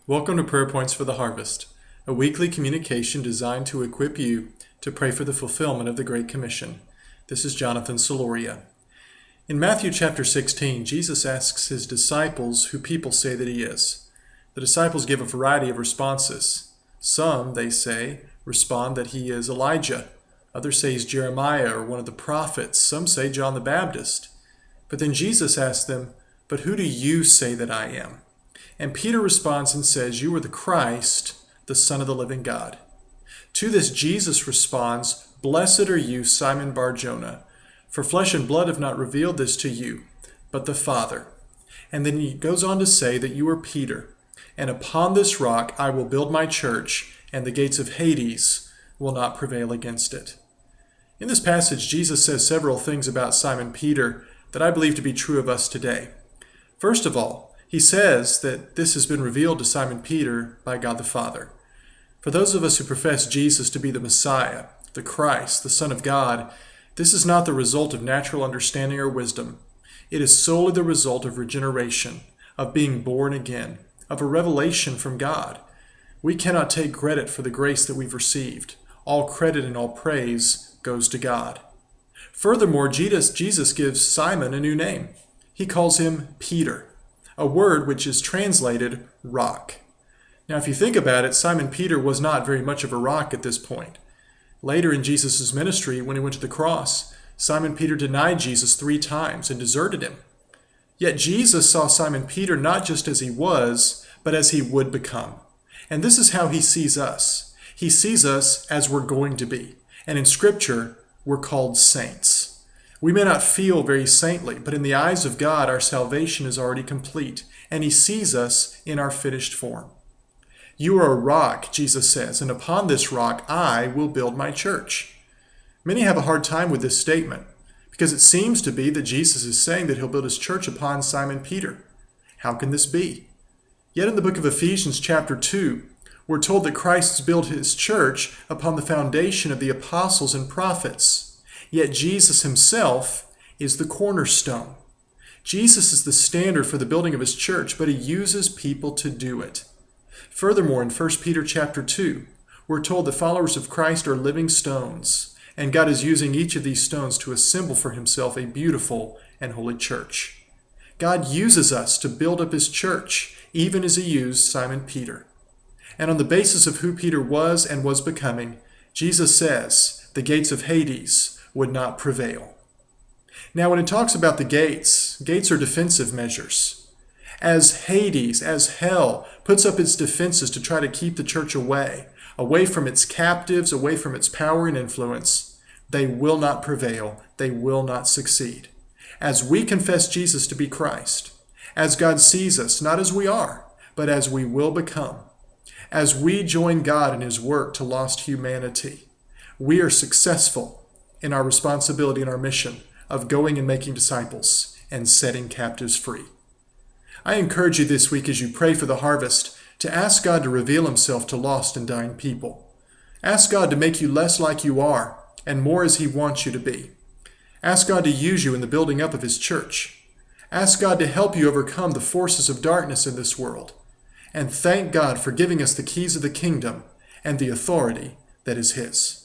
Welcome to Prayer Points for the Harvest, a weekly communication designed to equip you to pray for the fulfillment of the Great Commission. This is Jonathan Soloria. In Matthew chapter 16, Jesus asks his disciples who people say that he is. The disciples give a variety of responses. Some, they say, respond that he is Elijah. Others say he's Jeremiah or one of the prophets. Some say John the Baptist. But then Jesus asks them, "But who do you say that I am?" And Peter responds and says, "You are the Christ, the Son of the living God." To this Jesus responds, "Blessed are you, Simon Bar-Jonah, for flesh and blood have not revealed this to you, but the Father." And then he goes on to say that you are Peter, and upon this rock I will build my church, and the gates of Hades will not prevail against it. In this passage, Jesus says several things about Simon Peter that I believe to be true of us today. First of all, he says that this has been revealed to Simon Peter by God the Father. For those of us who profess Jesus to be the Messiah, the Christ, the Son of God, this is not the result of natural understanding or wisdom. It is solely the result of regeneration, of being born again, of a revelation from God. We cannot take credit for the grace that we've received. All credit and all praise goes to God. Furthermore, Jesus gives Simon a new name. He calls him Peter, a word which is translated rock. Now, if you think about it, Simon Peter was not very much of a rock at this point. Later in Jesus' ministry, when he went to the cross, Simon Peter denied Jesus 3 times and deserted him. Yet Jesus saw Simon Peter not just as he was, but as he would become. And this is how he sees us. He sees us as we're going to be. And in Scripture, we're called saints. We may not feel very saintly, but in the eyes of God, our salvation is already complete, and he sees us in our finished form. You are a rock, Jesus says, and upon this rock I will build my church. Many have a hard time with this statement, because it seems to be that Jesus is saying that he'll build his church upon Simon Peter. How can this be? Yet in the book of Ephesians chapter 2, we're told that Christ has built his church upon the foundation of the apostles and prophets. Yet Jesus himself is the cornerstone. Jesus is the standard for the building of his church, but he uses people to do it. Furthermore, in 1 Peter chapter 2, we're told that followers of Christ are living stones, and God is using each of these stones to assemble for himself a beautiful and holy church. God uses us to build up his church, even as he used Simon Peter. And on the basis of who Peter was and was becoming, Jesus says the gates of Hades would not prevail. Now, when it talks about the gates are defensive measures. As Hades, as hell, puts up its defenses to try to keep the church away from its captives, away from its power and influence, they will not prevail. They will not succeed. As we confess Jesus to be Christ, as God sees us, not as we are, but as we will become, as we join God in his work to lost humanity, we are successful in our responsibility and our mission of going and making disciples and setting captives free. I encourage you this week as you pray for the harvest to ask God to reveal himself to lost and dying people. Ask God to make you less like you are and more as he wants you to be. Ask God to use you in the building up of his church. Ask God to help you overcome the forces of darkness in this world. And thank God for giving us the keys of the kingdom and the authority that is his.